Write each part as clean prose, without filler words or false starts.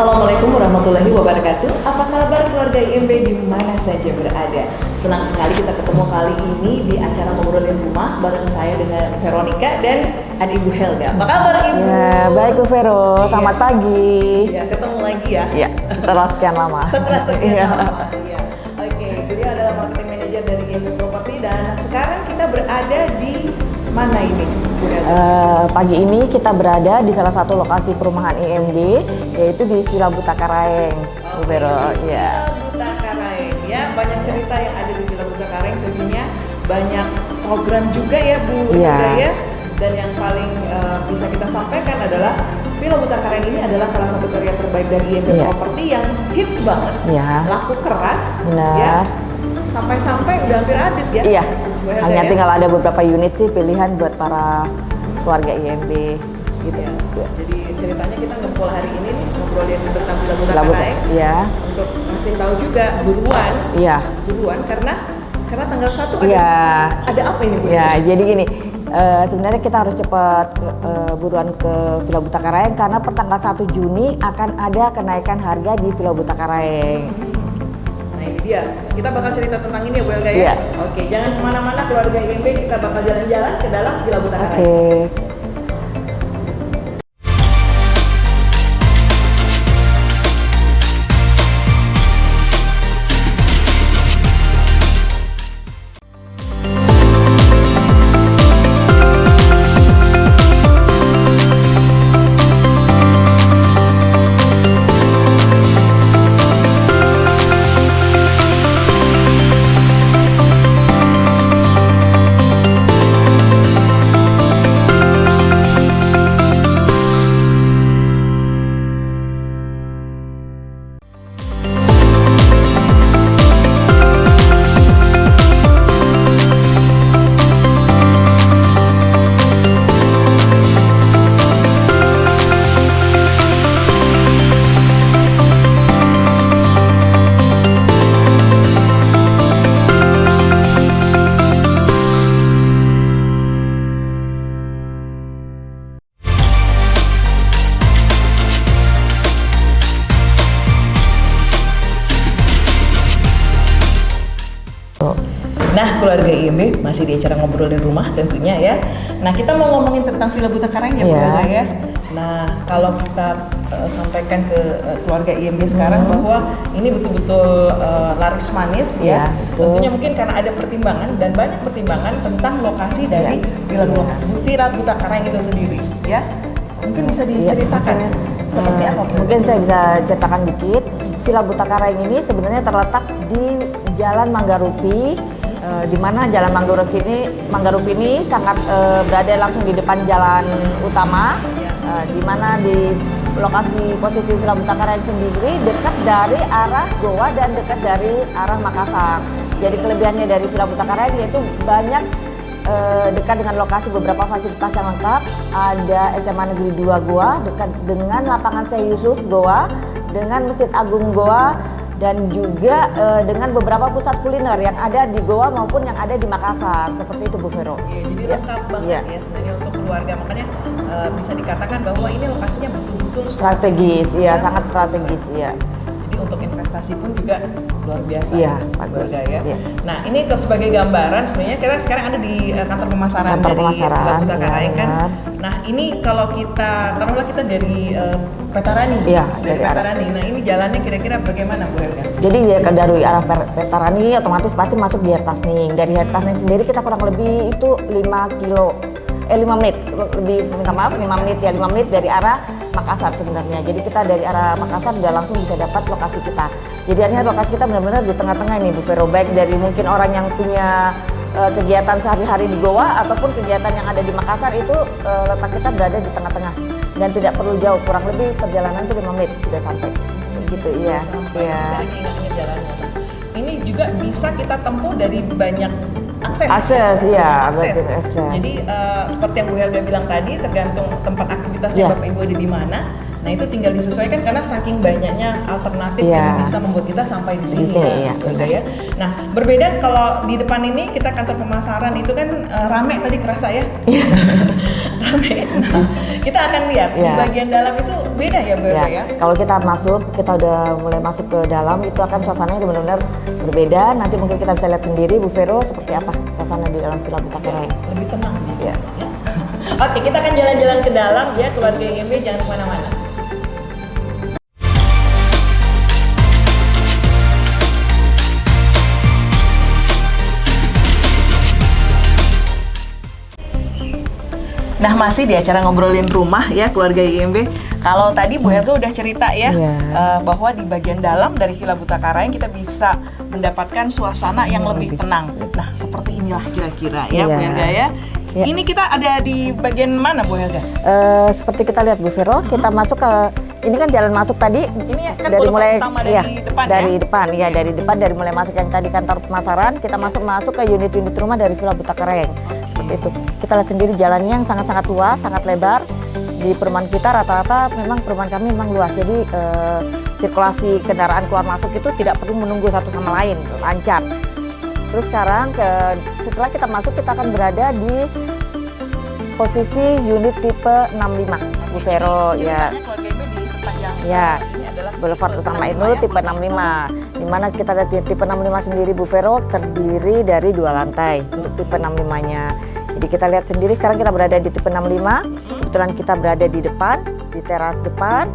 Assalamualaikum warahmatullahi wabarakatuh. Apa kabar keluarga IMB di mana saja berada? Senang sekali kita ketemu kali ini di acara Ngobrolin Rumah bareng saya dengan Veronica dan adik Ibu Helga. Apa kabar Ibu? Ya, baik Bu Vero. Selamat pagi. Ya, ketemu lagi ya. Ya, setelah sekian lama. Setelah sekian lama. Iya. Oke, beliau adalah marketing manager dari IMB Property dan sekarang kita berada di mana ini? Pagi ini kita berada di salah satu lokasi perumahan IMB, yaitu di Villa Butakareng, Bu Vero. Ya. Villa Butakareng, ya banyak cerita yang ada di Villa Butakareng, tentunya banyak program juga ya Bu Helga ya. Dan yang paling bisa kita sampaikan adalah Villa Butakareng ini adalah salah satu karya terbaik dari IMB Property yang hits banget, laku keras, ya. Sampai-sampai udah hampir habis ya. Iya. Hanya tinggal ada beberapa unit sih pilihan buat para keluarga IMB gitu. Ya. Jadi ceritanya kita ngumpul hari ini nih ngobrolin tentang Villa Butakareng. Iya. Untuk ngasih tahu juga buruan. Iya. Buruan karena tanggal 1 ada apa ini Bu? Ya, jadi gini. Sebenarnya kita harus cepat buruan ke Villa Butakareng karena per tanggal 1 Juni akan ada kenaikan harga di Villa Butakareng. Ini dia, kita bakal cerita tentang ini ya Bu Helga ya? Oke, jangan kemana-mana keluarga IMB, kita bakal jalan-jalan ke dalam Villa Butakareng. Nah, keluarga IMB masih di acara Ngobrolin Rumah tentunya ya. Nah, kita mau ngomongin tentang Villa Butakareng ya Bu Helga ya. Nah, kalau kita sampaikan ke keluarga IMB sekarang bahwa ini betul-betul laris manis ya. Tentunya mungkin karena ada pertimbangan dan banyak pertimbangan tentang lokasi dari Villa Butakareng itu sendiri ya. Mungkin bisa diceritakan seperti apa Bu? Mungkin saya bisa ceritakan dikit. Villa Butakareng ini sebenarnya terletak di Jalan Manggarupi, di mana Jalan Manggarupi ini sangat berada langsung di depan jalan utama, di mana di lokasi posisi Villa Butakareng sendiri dekat dari arah Goa dan dekat dari arah Makassar. Jadi kelebihannya dari Villa Butakareng yaitu banyak dekat dengan lokasi beberapa fasilitas yang lengkap. Ada SMA Negeri 2 Goa, dekat dengan lapangan Syekh Yusuf Goa, dengan Masjid Agung Goa, dan juga dengan beberapa pusat kuliner yang ada di Goa maupun yang ada di Makassar. Seperti itu Bu Vero. Iya, jadi lengkap banget ya sebenarnya untuk keluarga. Makanya bisa dikatakan bahwa ini lokasinya betul-betul strategis. Iya, sangat strategis ya. Jadi untuk investasi pun juga luar biasa. Iya, bagus. Ya. Nah, ini sebagai gambaran sebenarnya kita sekarang ada di kantor pemasaran dari Villa Butakareng kan. Nah, ini kalau kita taruhlah kita dari Petarani. Iya, dari Petarani. Nah, ini jalannya kira-kira bagaimana Bu Helga? Jadi dari arah Petarani otomatis pasti masuk di Hertasning. Dari Hertasning sendiri kita kurang lebih itu 5 menit, lebih minta maaf 5 menit ya, 5 menit dari arah Makassar sebenarnya. Jadi kita dari arah Makassar udah langsung bisa dapat lokasi kita. Jadi artinya lokasi kita benar-benar di tengah-tengah ini Bu Vero, baik dari mungkin orang yang punya kegiatan sehari-hari di Goa ataupun kegiatan yang ada di Makassar itu letak kita berada di tengah-tengah dan tidak perlu jauh, kurang lebih perjalanan itu 5 menit sudah sampai. Gitu iya. Saya lagi ingat-ingat jalannya. Ini juga bisa kita tempuh dari banyak akses. Jadi seperti yang Bu Helga bilang tadi, tergantung tempat aktivitasnya Bapak Ibu ada di mana. Nah itu tinggal disesuaikan karena saking banyaknya alternatif yang bisa membuat kita sampai di sini ya. Nah berbeda kalau di depan ini kita kantor pemasaran itu kan rame tadi kerasa ya. Rame. Nah, kita akan lihat di bagian dalam itu beda ya Bu Elga ya? Kalau kita udah mulai masuk ke dalam, itu akan suasananya benar-benar berbeda. Nanti mungkin kita bisa lihat sendiri Bu Vero seperti apa suasana di dalam Villa Buta Karang. Lebih tenang ya. Oke, kita akan jalan-jalan ke dalam ya, keluarga IMB, jangan kemana-mana. Nah, masih di acara ngobrolin rumah ya keluarga IMB. Kalau tadi Bu Elga udah cerita ya, bahwa di bagian dalam dari Villa Buta Karang kita bisa mendapatkan suasana yang lebih tenang. Nah, seperti inilah kira-kira ya Bu Elga ya. Ini kita ada di bagian mana Bu Elga? Seperti kita lihat Bu Vero, kita masuk ke ini kan jalan masuk tadi. Ini kan dari mulai dari depan dari mulai masuk yang tadi kantor pemasaran, kita masuk ke unit-unit rumah dari Villa Buta Karang. Seperti itu. Kita lihat sendiri jalannya yang sangat-sangat luas, sangat lebar. Di perumahan kita rata-rata memang perumahan kami memang luas. Jadi sirkulasi kendaraan keluar masuk itu tidak perlu menunggu satu sama lain, lancar. Terus sekarang setelah kita masuk kita akan berada di posisi unit tipe 65 Bu Vero ya. Keluarga IMB di sepanjang ini adalah Boulevard Utama itu tipe 65. Di mana kita lihat tipe 65 sendiri Bu Vero terdiri dari 2 lantai untuk tipe 65-nya. Jadi kita lihat sendiri sekarang kita berada di tipe 65. Kebetulan kita berada di depan, di teras depan.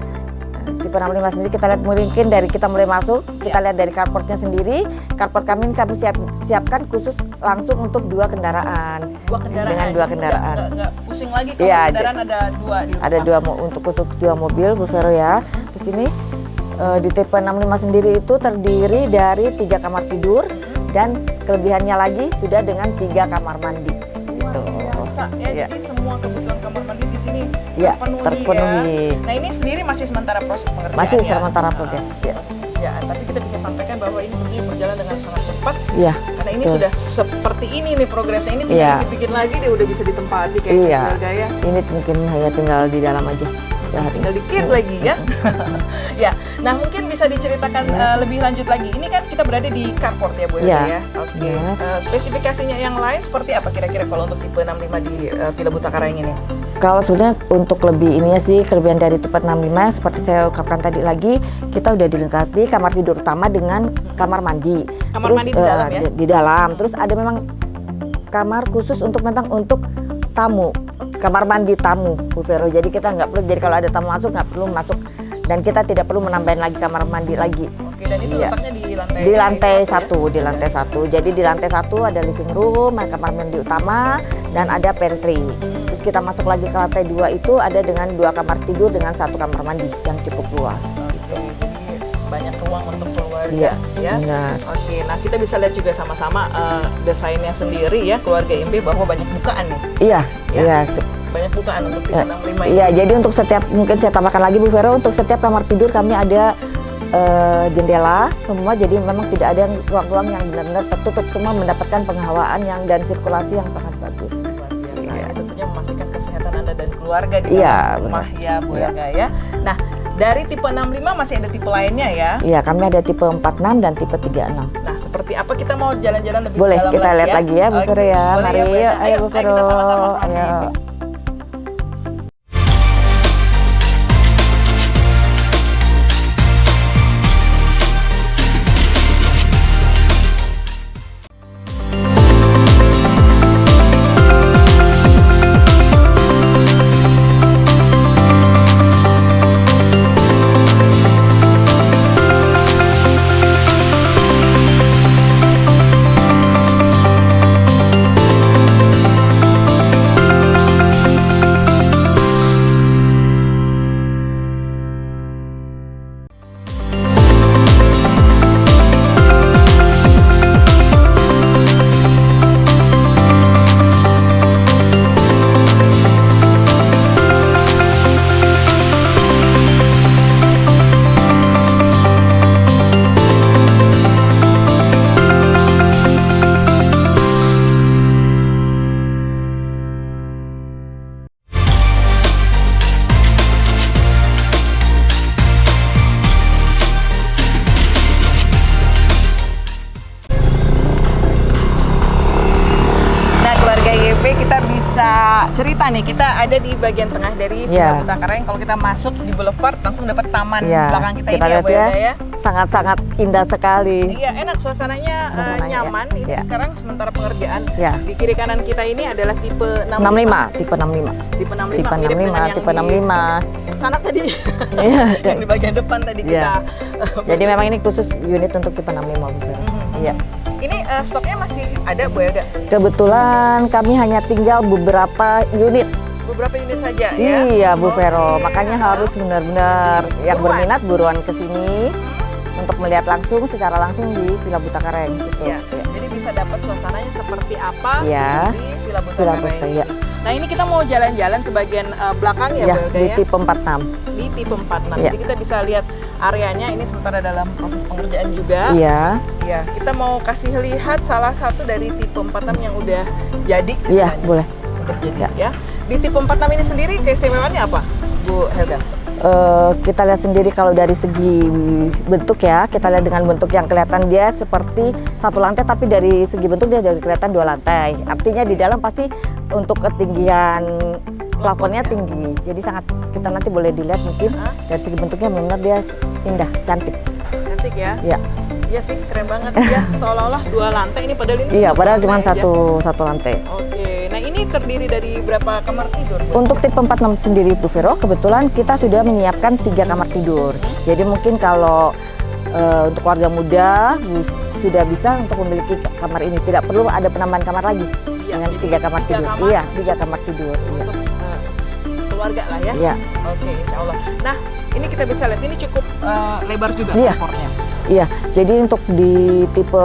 Tipe 65 sendiri kita lihat mungkin dari kita mulai masuk, kita lihat dari carportnya sendiri. Carport kami siapkan khusus langsung untuk 2 kendaraan. Dengan 2 kendaraan. Nggak pusing lagi kalau kendaraan ada 2 di rumah. Ada 2 untuk khusus 2 mobil Bu Vero ya. Di sini di tipe 65 sendiri itu terdiri dari 3 kamar tidur dan kelebihannya lagi sudah dengan 3 kamar mandi. Biasa ya, jadi semua kebutuhan kamar mandi di sini terpenuhi. Nah, ini sendiri masih sementara proses pengerjaan. Masih sementara proses. Ya, tapi kita bisa sampaikan bahwa ini tentunya berjalan dengan sangat cepat. Iya. Karena ini sudah seperti ini nih progresnya, ini tinggal dikit lagi dia udah bisa ditempati kayak gaya. Ini mungkin hanya tinggal di dalam aja. Tinggal dikit lagi ya. Ya, nah mungkin bisa diceritakan lebih lanjut lagi. Ini kan kita berada di carport ya Bu Elga ya. Oke. Spesifikasinya yang lain seperti apa kira-kira kalau untuk tipe 65 di Villa Buta Karang ini? Kalau sebenarnya untuk lebih ininya sih kelebihan dari tipe 65 seperti saya ungkapkan tadi lagi, kita udah dilengkapi kamar tidur utama dengan kamar mandi. Kamar mandi di dalam ya? Di dalam. Terus ada memang kamar khusus untuk tamu. Kamar mandi tamu Bu Vero. Jadi kita nggak perlu, jadi kalau ada tamu masuk nggak perlu masuk dan kita tidak perlu menambahin lagi kamar mandi lagi. Oke, dan itu letaknya di lantai 1. Jadi di lantai 1 ada living room, kamar mandi utama dan ada pantry. Terus kita masuk lagi ke lantai 2 itu ada dengan 2 kamar tidur dengan 1 kamar mandi yang cukup luas. Oke, jadi banyak ruang untuk keluarga ya. Oke, nah kita bisa lihat juga sama-sama desainnya sendiri ya keluarga IMB bahwa banyak bukaan nih. Iya. Banyak bukaan untuk tipe 65 ini. Iya, jadi untuk setiap, mungkin saya tambahkan lagi Bu Vero, untuk setiap kamar tidur kami ada jendela semua, jadi memang tidak ada yang ruang-ruang yang benar-benar tertutup, semua mendapatkan penghawaan dan sirkulasi yang sangat bagus. Luar biasa. Ya, tentunya memastikan kesehatan Anda dan keluarga di dalam rumah ya Bu Elga ya. Nah, dari tipe 65 masih ada tipe lainnya ya? Iya, kami ada tipe 46 dan tipe 36. Nah, seperti apa kita mau jalan-jalan lebih boleh dalam kita lagi lihat lagi ya Bu Vero ya. Mari ayo Bu Vero. Kita sama-sama ayo. cerita nih, kita ada di bagian tengah dari Villa Buta Karang. Kalau kita masuk di Boulevard langsung dapat taman belakang kita ini ya, Bu Helga ya. Sangat-sangat indah sekali. Iya, enak suasananya, nyaman. Ini sekarang sementara pengerjaan di kiri kanan kita ini adalah tipe 65. Tipe 65. Tipe 65. Tipe 65. Tipe 65. Sana tadi. Yang di bagian depan tadi kita. Jadi memang ini khusus unit untuk tipe 65. Iya. Ini stoknya masih ada, Bu Helga? Kebetulan kami hanya tinggal beberapa unit. Beberapa unit saja ya? Iya, Bu Vero. Makanya harus benar-benar yang berminat buruan ke sini untuk melihat langsung, secara langsung di Villa Buta Karang. Gitu. Ya. Jadi bisa dapat suasananya seperti apa di Villa Buta Karang. Ya. Nah, ini kita mau jalan-jalan ke bagian belakang ya, Bu Helga di ya? tipe 46. Di tipe 46. Jadi kita bisa lihat areanya ini sementara dalam proses pengerjaan juga. Iya. Ya, kita mau kasih lihat salah satu dari tipe 46 yang udah jadi. Iya, boleh. Udah jadi ya. Di tipe 46 ini sendiri keistimewaannya apa, Bu Helga? Kita lihat sendiri kalau dari segi bentuk ya, kita lihat dengan bentuk yang kelihatan dia seperti satu lantai, tapi dari segi bentuk dia dari kelihatan 2 lantai. Artinya di dalam pasti untuk ketinggian plafonnya tinggi, jadi sangat, kita nanti boleh dilihat mungkin dari segi bentuknya benar dia indah, cantik. Cantik ya? Iya. Iya sih, keren banget ya. Seolah-olah 2 lantai ini, padahal ini. Iya, padahal cuma satu lantai. Oke, nah ini terdiri dari berapa kamar tidur? Untuk tipe 46 sendiri, Bu Vero, kebetulan kita sudah menyiapkan 3 kamar tidur. Jadi mungkin kalau untuk keluarga muda sudah bisa untuk memiliki kamar ini, tidak perlu ada penambahan kamar lagi. Dengan 3 kamar tidur. Iya, 3 kamar tidur. Untuk keluarga lah ya. Iya. Oke, insya Allah. Nah, ini kita bisa lihat ini cukup lebar juga transportnya. Iya, jadi untuk di tipe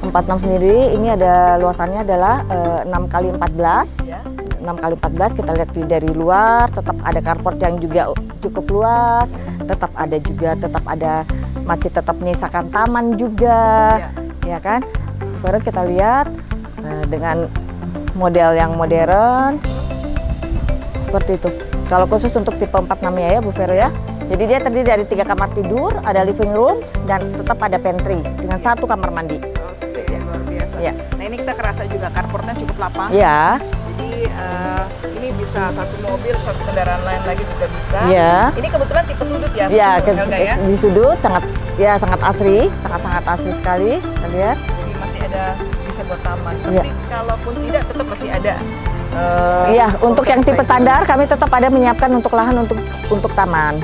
46 sendiri ini ada luasannya adalah 6x14. 6x14 kita lihat dari luar, tetap ada carport yang juga cukup luas, tetap ada masih tetap menyisakan taman juga. Ya kan? Baru kita lihat dengan model yang modern seperti itu. Kalau khusus untuk tipe 46 ya Bu Vero ya. Jadi dia terdiri dari 3 kamar tidur, ada living room, dan tetap ada pantry dengan 1 kamar mandi. Oke, luar biasa. Ya. Nah ini kita kerasa juga carportnya cukup lapang. Iya. Jadi ini bisa 1 mobil, 1 kendaraan lain lagi juga bisa. Iya. Ini kebetulan tipe sudut ya? Iya, ya? di sudut sangat asri, sangat asri sekali. Kita lihat. Jadi masih ada bisa buat taman. Iya. Tapi kalaupun tidak, tetap masih ada. Iya, untuk yang tipe standar kami tetap ada menyiapkan untuk lahan untuk taman.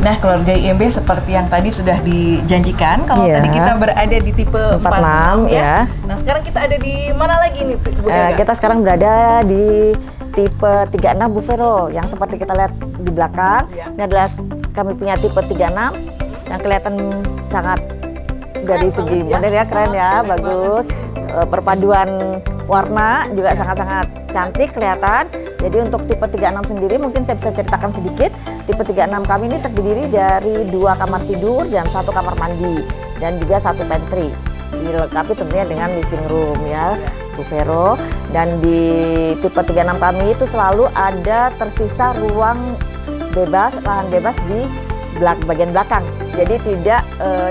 Nah, keluarga IMB seperti yang tadi sudah dijanjikan, kalau tadi kita berada di tipe 46 ya. Nah, sekarang kita ada di mana lagi nih, Bu Helga? Kita sekarang berada di tipe 36 Bu Vero, yang seperti kita lihat di belakang. Ini adalah kami punya tipe 36 yang kelihatan sangat dari segi model ya, keren ya, bagus. Perpaduan warna juga sangat-sangat cantik kelihatan. Jadi untuk tipe 36 sendiri mungkin saya bisa ceritakan sedikit. Tipe 36 kami ini terdiri dari 2 kamar tidur dan 1 kamar mandi dan juga 1 pantry. Dilengkapi tentunya dengan living room ya, Bu Vero. Dan di tipe 36 kami itu selalu ada tersisa ruang bebas, lahan bebas di bagian belakang. Jadi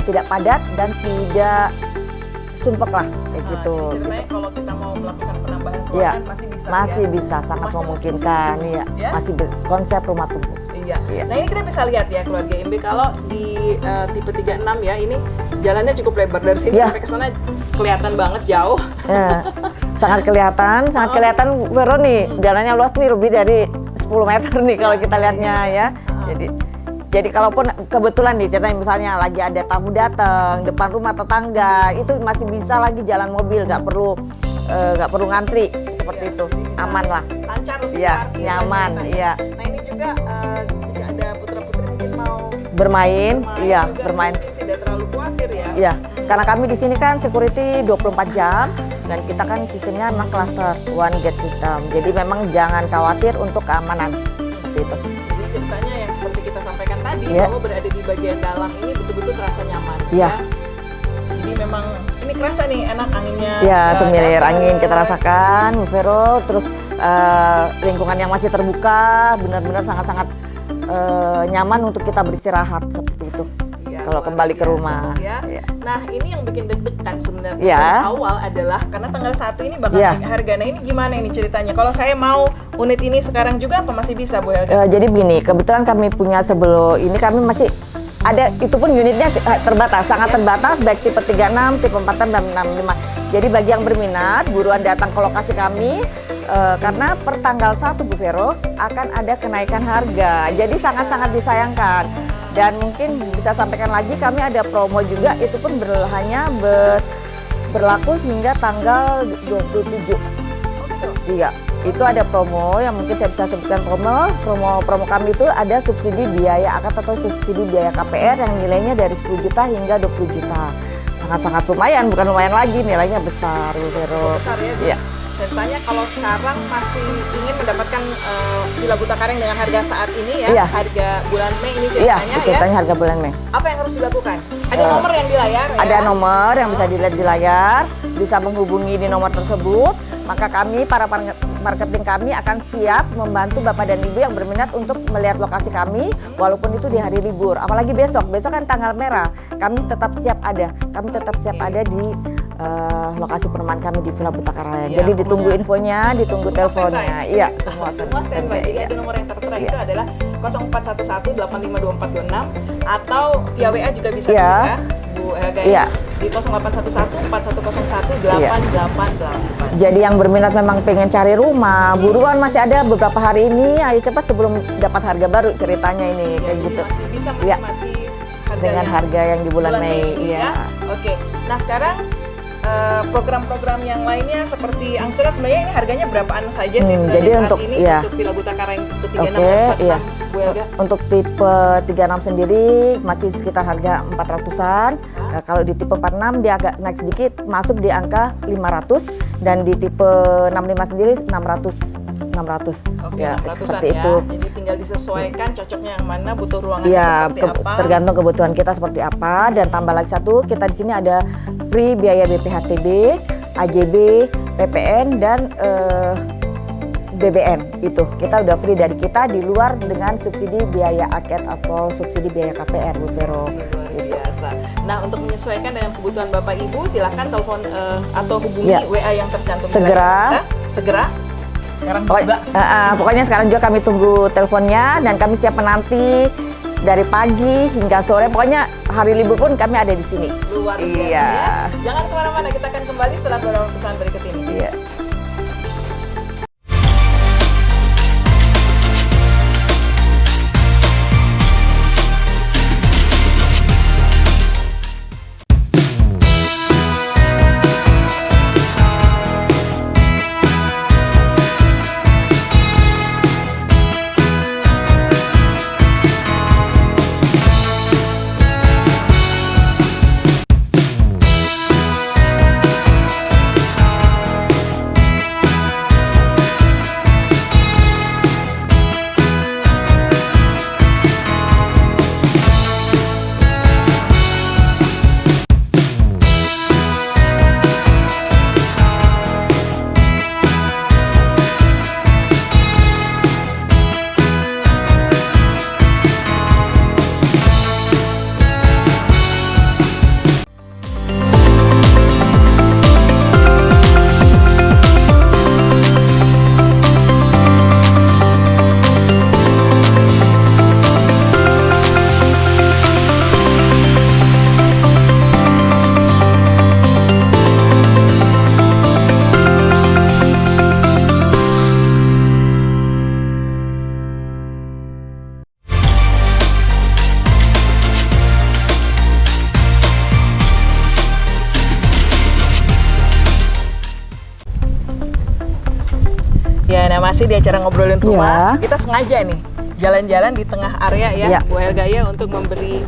tidak padat dan tidak sumpek lah kayak gitu. Ceritanya kalau kita mau melakukan penambahan ruangan masih bisa. Masih bisa, sangat memungkinkan ya. Masih konsep rumah tumbuh. Iya. Iya. Nah ini kita bisa lihat ya keluarga IMB kalau di tipe 36 ya ini jalannya cukup lebar dari sini Iya. sampai ke sana kelihatan banget jauh. Ya, sangat kelihatan Vero nih, jalannya luas nih lebih dari 10 meter nih kalau kita lihatnya ya. Jadi kalaupun kebetulan nih ceritanya misalnya lagi ada tamu datang depan rumah tetangga, itu masih bisa lagi jalan mobil, nggak perlu ngantri seperti itu, aman lah. Lancar untuk Iya, parkir, nyaman, ya. iya. Nah ini juga jika ada putra-putri mungkin mau Bermain, iya, juga bermain. mungkin tidak terlalu khawatir ya. Iya, karena kami di sini kan security 24 jam dan kita kan sistemnya memang cluster one gate system. Jadi memang jangan khawatir untuk keamanan seperti itu. Jadi ceritanya yang seperti kita sampaikan tadi Iya. bahwa berada di bagian dalam ini betul-betul terasa nyaman. Iya. Ya. Jadi memang ini kerasa nih enak anginnya. Ya, semilir dapet. angin kita rasakan, Bu Vero. Terus lingkungan yang masih terbuka, benar-benar sangat-sangat nyaman untuk kita beristirahat seperti itu. Iya, Kalau luar kembali ke biasa, rumah. ya. Iya. Nah ini yang bikin deg-degan sebenarnya Iya. dari awal adalah karena tanggal 1 ini bakal Iya. naik harga. Nah ini gimana ini ceritanya? Kalau saya mau unit ini sekarang juga apa masih bisa Bu Helga? Jadi begini, kebetulan kami punya sebelum ini kami masih ada, itu pun unitnya terbatas, sangat terbatas, baik tipe 36, tipe 46, dan 65. Jadi bagi yang berminat, buruan datang ke lokasi kami, karena per tanggal 1 Bu Vero akan ada kenaikan harga. Jadi sangat-sangat disayangkan. Dan mungkin bisa sampaikan lagi, kami ada promo juga, itu pun berlaku hingga tanggal 27. Oh gitu. Iya, itu ada promo yang mungkin saya bisa sebutkan promo kami itu ada subsidi biaya akad atau subsidi biaya KPR yang nilainya dari 10 juta hingga 20 juta. Sangat-sangat lumayan, bukan lumayan lagi, nilainya besar, Bu Vero. Besar ya. Iya. Ceritanya kalau sekarang masih ingin mendapatkan Villa Buta Karang dengan harga saat ini ya, Iya. harga bulan Mei ini Iya, ceritanya ya. ceritanya harga bulan Mei. Apa yang harus dilakukan? Ada nomor yang di layar ya? Ada nomor yang bisa dilihat di layar, bisa menghubungi di nomor tersebut. Maka kami, para marketing kami akan siap membantu Bapak dan Ibu yang berminat untuk melihat lokasi kami, walaupun itu di hari libur. Apalagi besok kan tanggal merah, kami tetap siap ada. Kami tetap siap ada di lokasi perumahan kami di Villa Buta Karang. Iya, Jadi ditunggu pokoknya infonya, ditunggu semua teleponnya. standby. Iya, semua semua standby. Jadi iya. ada nomor yang tertera Iya. itu adalah 0411-852426 atau via WA juga bisa Iya. ya, Bu Helga Iya. di 0811-4101-8888. Jadi yang berminat memang pengen cari rumah, buruan, masih ada beberapa hari ini, ayo cepat sebelum dapat harga baru ceritanya ini, kayak Jadi gitu. masih bisa Iya. menikmati harga Dengan harga yang di bulan Mei, ini iya. ya. Oke. Nah, sekarang program-program yang lainnya seperti angsuran sebenarnya ini harganya berapaan saja sih sebenarnya jadi saat untuk- ini iya. untuk Villa Buta Karang tipe 36 Oke, dan 46 iya. Bu Helga? Untuk tipe 36 sendiri masih sekitar harga 400-an. Nah, kalau di tipe 46 dia agak naik sedikit, masuk di angka 500, dan di tipe 65 sendiri 600. Oke, Ya, 600-an seperti ya. itu. Jadi tinggal disesuaikan cocoknya yang mana, butuh ruangannya Iya, seperti apa. tergantung kebutuhan kita seperti apa. Dan tambah lagi satu, kita di sini ada free biaya BPHTB, AJB, PPN, dan BBM. Itu kita udah free dari kita, di luar dengan subsidi biaya AKET atau subsidi biaya KPR, Bu Vero. Luar biasa. Nah, untuk menyesuaikan dengan kebutuhan Bapak Ibu, silakan telepon atau hubungi Iya. WA yang tercantum di Segera. layar kita. Segera. Sekarang juga. Pokoknya sekarang juga kami tunggu teleponnya, dan kami siap menanti dari pagi hingga sore. Pokoknya hari libur pun kami ada di sini. Luar biasa Iya. ya. Jangan kemana-mana, kita akan kembali setelah beberapa pesan berikut ini. Iya. Ya, nah masih di acara ngobrolin rumah. Kita sengaja nih jalan-jalan di tengah area ya, Bu Helga ya, untuk memberi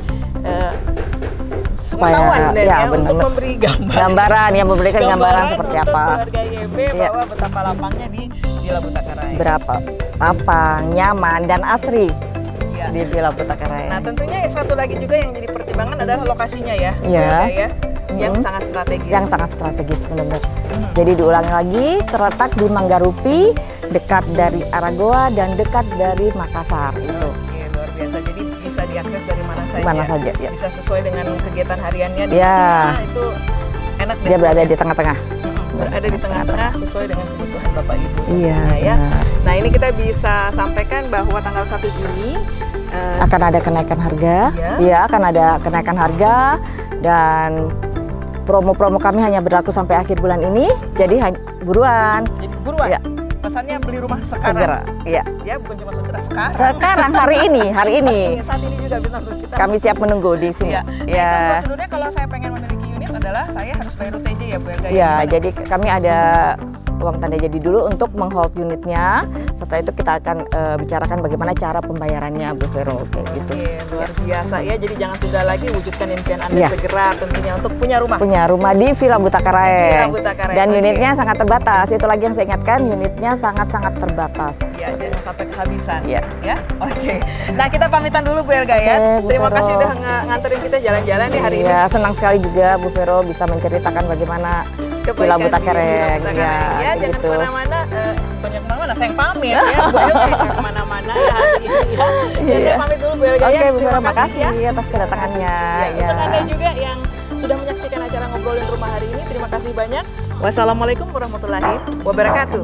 pengetahuan untuk memberi gambaran ya, memberikan gambaran seperti apa keluarga IMB bahwa betapa lapangnya di Villa Butakaraya. Berapa lapang, nyaman dan asri di Villa Butakaraya. Nah tentunya satu lagi juga yang jadi pertimbangan adalah lokasinya ya, ya. Yang sangat strategis. Yang sangat strategis benar-benar. Jadi diulangi lagi, terletak di Manggarupi, dekat dari Aragoa dan dekat dari Makassar itu. Oke, luar biasa. Jadi bisa diakses dari mana saja. Mana saja, ya. Bisa sesuai dengan kegiatan hariannya. Ya. Itu enak. Dia berada di tengah-tengah. Berada di tengah-tengah sesuai dengan kebutuhan Bapak Ibu. Iya. Ya. Nah ini kita bisa sampaikan bahwa tanggal 1 Juni akan ada kenaikan harga. Iya, akan ada kenaikan harga dan promo-promo kami hanya berlaku sampai akhir bulan ini, jadi buruan. Jadi buruan. Ya. Pesannya beli rumah sekarang. Segera, iya. Ya, bukan cuma segera, sekarang. Sekarang, hari ini. Saat ini juga bisa kita. Kami siap menunggu di sini. Ya. Ya. Itu prosedurnya kalau saya pengen memiliki unit adalah saya harus bayar UTJ ya, Bu Helga. Ya, jadi kami ada uang tanda jadi dulu untuk menghold unitnya. Setelah itu kita akan bicarakan bagaimana cara pembayarannya, Bu Vero, kayak gitu. Luar biasa ya. Jadi jangan tunda lagi, wujudkan impian Anda segera tentunya untuk punya rumah. Punya rumah di Villa Butakaraya. Dan unitnya sangat terbatas. Itu lagi yang saya ingatkan, unitnya sangat-sangat terbatas. Ya, jangan sampai kehabisan. Ya. Oke. Nah, kita pamitan dulu Bu Helga ya. Terima kasih udah nganterin kita jalan-jalan nih hari ini. Ya, senang sekali juga Bu Vero bisa menceritakan bagaimana Villa Butakaraya. Ya, jangan kemana-mana. Banyak kemana-mana, saya yang pamit ya. Jangan kemana-mana ya hari ini ya. Saya pamit dulu Bu Helga ya. Oke, Bu Vero, makasih atas kedatangannya. Untuk Anda juga yang sudah menyaksikan acara ngobrolin rumah hari ini, terima kasih banyak. Wassalamualaikum warahmatullahi wabarakatuh.